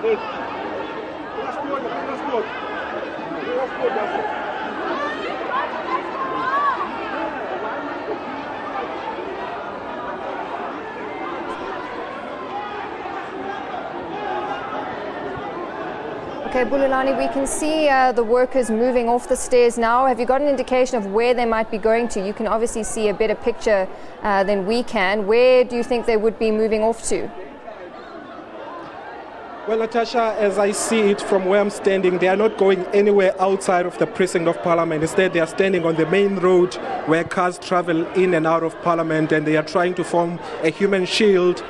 Okay, Bulelani, we can see the workers moving off the stairs now. Have you got an indication of where they might be going to? You can obviously see a better picture than we can. Where do you think they would be moving off to? Well, Natasha, as I see it from where I'm standing, they are not going anywhere outside of the precinct of Parliament. Instead, they are standing on the main road where cars travel in and out of Parliament, and they are trying to form a human shield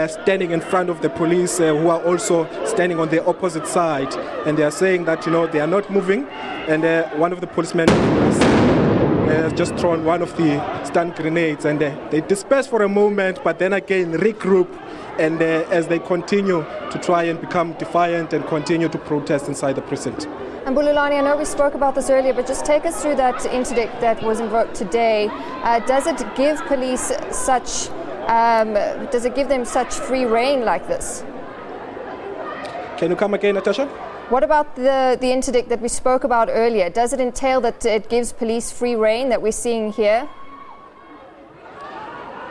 standing in front of the police who are also standing on the opposite side. And they are saying that, they are not moving. And one of the policemen has just thrown one of the stun grenades, and they disperse for a moment, but then again regroup. And as they continue to try and become defiant and continue to protest inside the precinct. And Bulelani, I know we spoke about this earlier, but just take us through that interdict that was invoked today. Does it give police such, does it give them such free rein like this? Can you come again, Natasha? What about the interdict that we spoke about earlier? Does it entail that it gives police free rein that we're seeing here?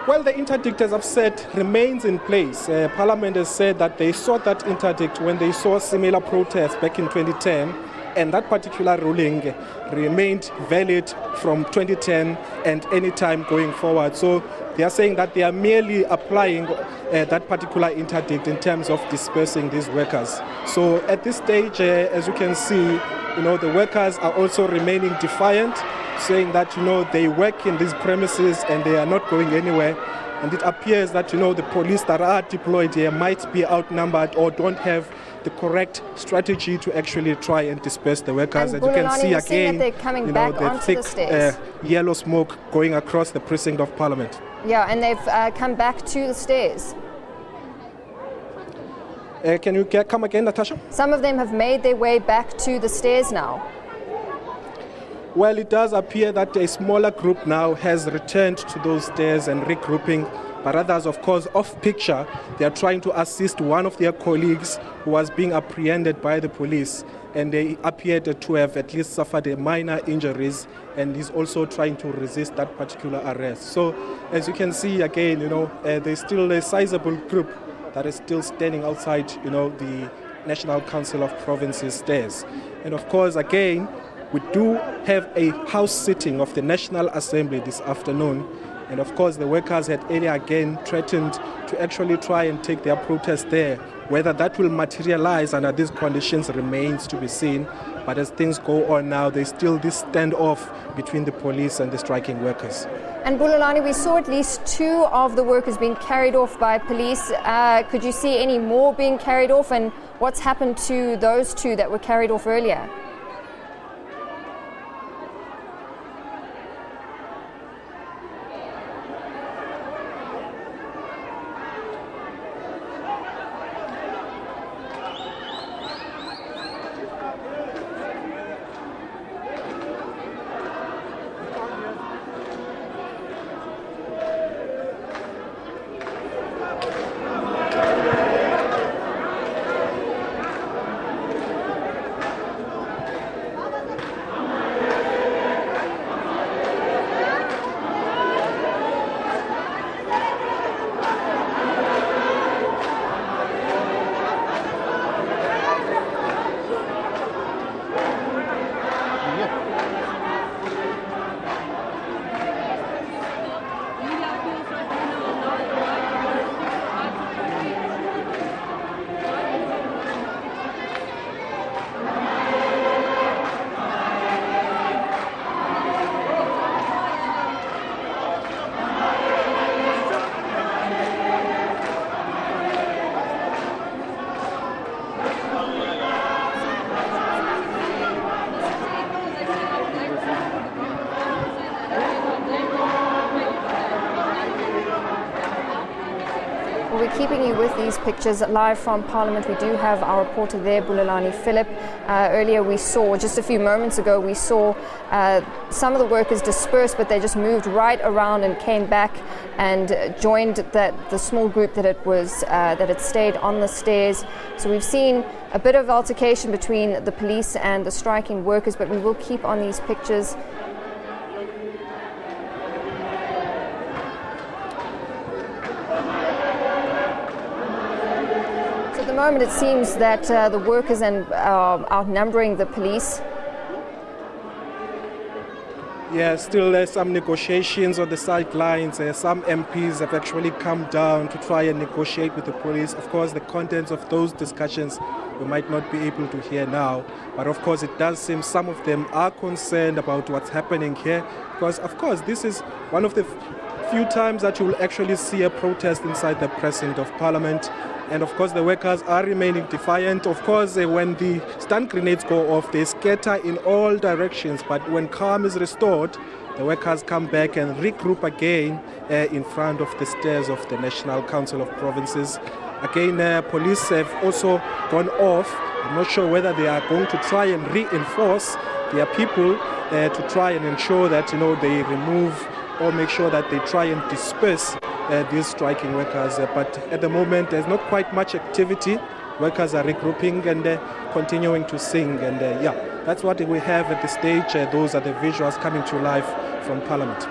Well, the interdict, as I've said, remains in place. Parliament has said that they sought that interdict when they saw similar protests back in 2010, and that particular ruling remained valid from 2010 and any time going forward. So they are saying that they are merely applying that particular interdict in terms of dispersing these workers. So at this stage, as you can see, the workers are also remaining defiant, saying that, they work in these premises and they are not going anywhere. And it appears that, the police that are deployed here might be outnumbered or don't have the correct strategy to actually try and disperse the workers. And as you can see again, the thick yellow smoke going across the precinct of Parliament. Yeah, and they've come back to the stairs. Can you come again, Natasha? Some of them have made their way back to the stairs now. Well, it does appear that a smaller group now has returned to those stairs and regrouping, but others, of course, off picture, they are trying to assist one of their colleagues who was being apprehended by the police, and they appeared to have at least suffered minor injuries, and he's also trying to resist that particular arrest. So, as you can see again, there's still a sizable group that is still standing outside, the National Council of Provinces stairs. And of course, again, we do have a house sitting of the National Assembly this afternoon. And of course, the workers had earlier again threatened to actually try and take their protest there. Whether that will materialize under these conditions remains to be seen. But as things go on now, there's still this standoff between the police and the striking workers. And Bulelani, we saw at least 2 of the workers being carried off by police. Could you see any more being carried off? And what's happened to those 2 that were carried off earlier? Well, we're keeping you with these pictures live from Parliament. We do have our reporter there, Bulelani Philip. Earlier we saw, just a few moments ago, we saw some of the workers dispersed, but they just moved right around and came back and joined the small group that had stayed on the stairs. So we've seen a bit of altercation between the police and the striking workers, but we will keep on these pictures. At the moment, it seems that the workers are outnumbering the police. Yeah, still some negotiations on the sidelines. Some MPs have actually come down to try and negotiate with the police. Of course, the contents of those discussions we might not be able to hear now. But of course, it does seem some of them are concerned about what's happening here. Because, of course, this is one of the few times that you will actually see a protest inside the precinct of Parliament. And of course, the workers are remaining defiant. Of course, when the stun grenades go off, they scatter in all directions. But when calm is restored, the workers come back and regroup again in front of the stairs of the National Council of Provinces. Again, police have also gone off. I'm not sure whether they are going to try and reinforce their people to try and ensure that they remove or make sure that they try and disperse these striking workers. But at the moment, there's not quite much activity. Workers are regrouping and continuing to sing. And that's what we have at the stage. Those are the visuals coming to life from Parliament.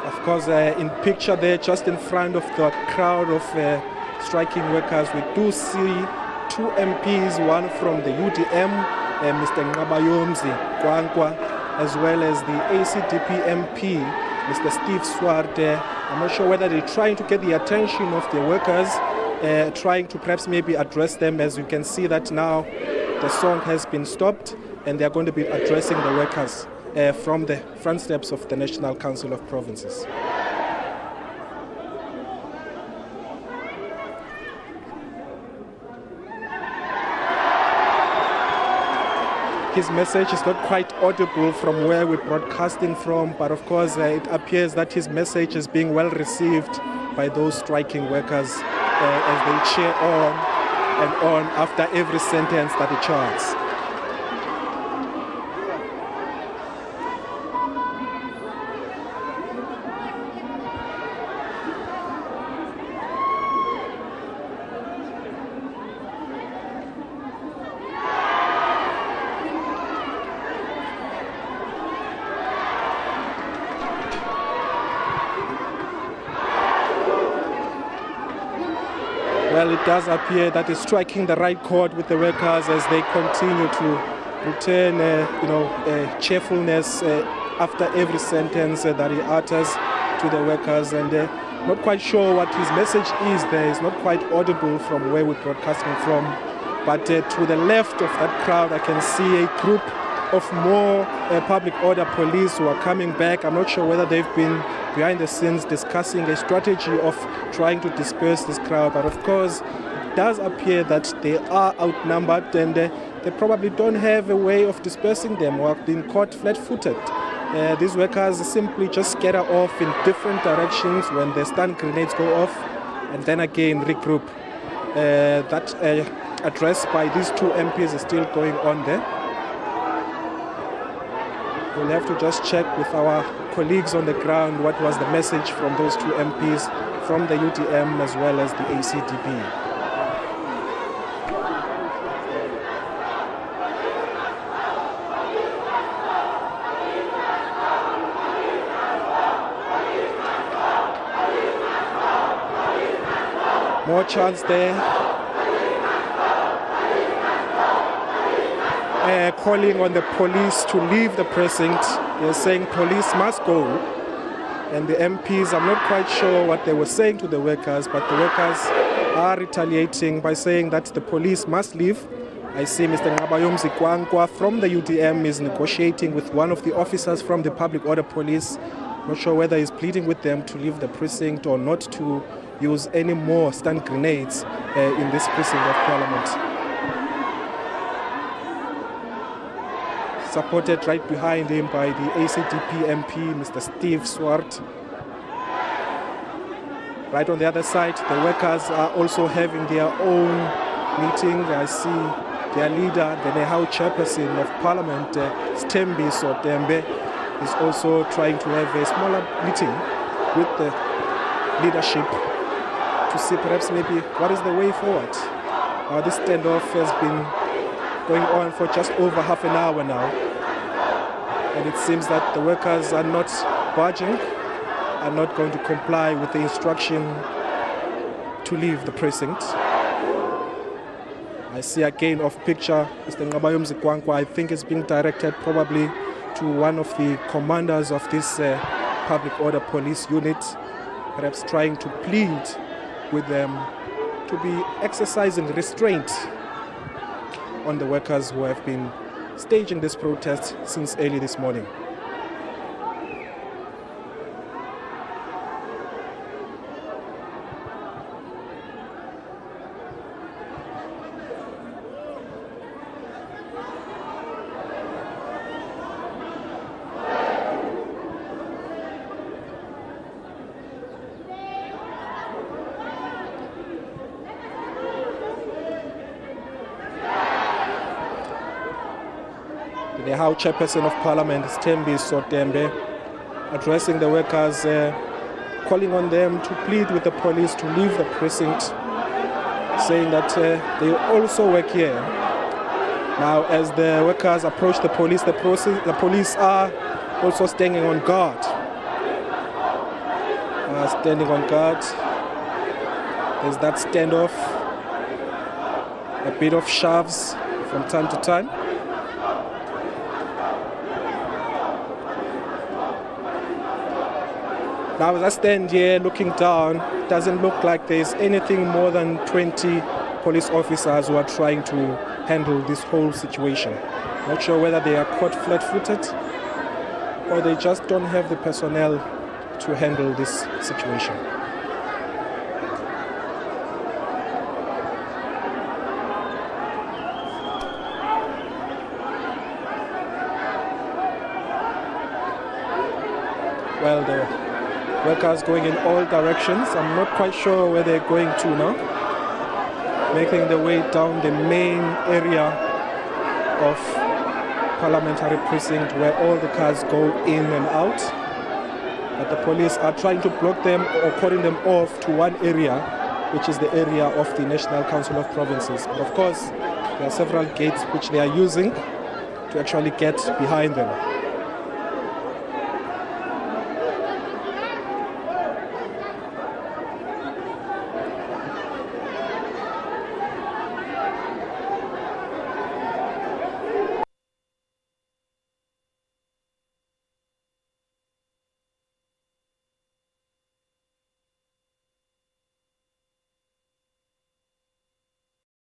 Of course, in picture there, just in front of the crowd of striking workers, we do see two MPs, one from the UDM, Mr. Ngabayomzi Kwankwa, as well as the ACDP MP, Mr. Steve Swarte. I'm not sure whether they're trying to get the attention of the workers, trying to perhaps maybe address them. As you can see that now the song has been stopped and they're going to be addressing the workers from the front steps of the National Council of Provinces. His message is not quite audible from where we're broadcasting from, but of course it appears that his message is being well received by those striking workers as they cheer on and on after every sentence that he chants. Well, it does appear that it's striking the right chord with the workers as they continue to return, cheerfulness after every sentence that he utters to the workers. And not quite sure what his message is there. It's not quite audible from where we're broadcasting from. But to the left of that crowd, I can see a group of more public order police who are coming back. I'm not sure whether they've been behind the scenes discussing a strategy of trying to disperse this crowd. But of course, it does appear that they are outnumbered and they probably don't have a way of dispersing them or have been caught flat-footed. These workers simply just scatter off in different directions when the stun grenades go off and then again regroup. That address by these two MPs is still going on there. We'll have to just check with our colleagues on the ground what was the message from those two MPs from the UDM as well as the ACDP. More chants there. Calling on the police to leave the precinct. They're saying police must go. And the MPs, I'm not quite sure what they were saying to the workers, but the workers are retaliating by saying that the police must leave. I see Mr. Ngabayomzi Kwankwa from the UDM is negotiating with one of the officers from the public order police. Not sure whether he's pleading with them to leave the precinct or not to use any more stun grenades in this precinct of Parliament. Supported right behind him by the ACDP MP, Mr. Steve Swart. Right on the other side, the workers are also having their own meeting. I see their leader, the Nehau chairperson of Parliament, Stembi Sotembe, is also trying to have a smaller meeting with the leadership to see perhaps maybe what is the way forward. This standoff has been going on for just over half an hour now, and it seems that the workers are not budging, are not going to comply with the instruction to leave the precinct. I see again off picture Mr. Ngabayo Mzikwankwa. I think it's being directed probably to one of the commanders of this public order police unit, perhaps trying to plead with them to be exercising restraint on the workers who have been staging this protest since early this morning. The House Chairperson of Parliament, Stembi Sotembe, addressing the workers, calling on them to plead with the police to leave the precinct, saying that they also work here. Now, as the workers approach the police are also standing on guard. Standing on guard. There's that standoff, a bit of shoves from time to time. Now as I stand here looking down, it doesn't look like there's anything more than 20 police officers who are trying to handle this whole situation. Not sure whether they are caught flat-footed or they just don't have the personnel to handle this situation. Well, the workers going in all directions. I'm not quite sure where they're going to now. Making their way down the main area of Parliamentary precinct where all the cars go in and out. But the police are trying to block them or calling them off to one area, which is the area of the National Council of Provinces. But of course, there are several gates which they are using to actually get behind them.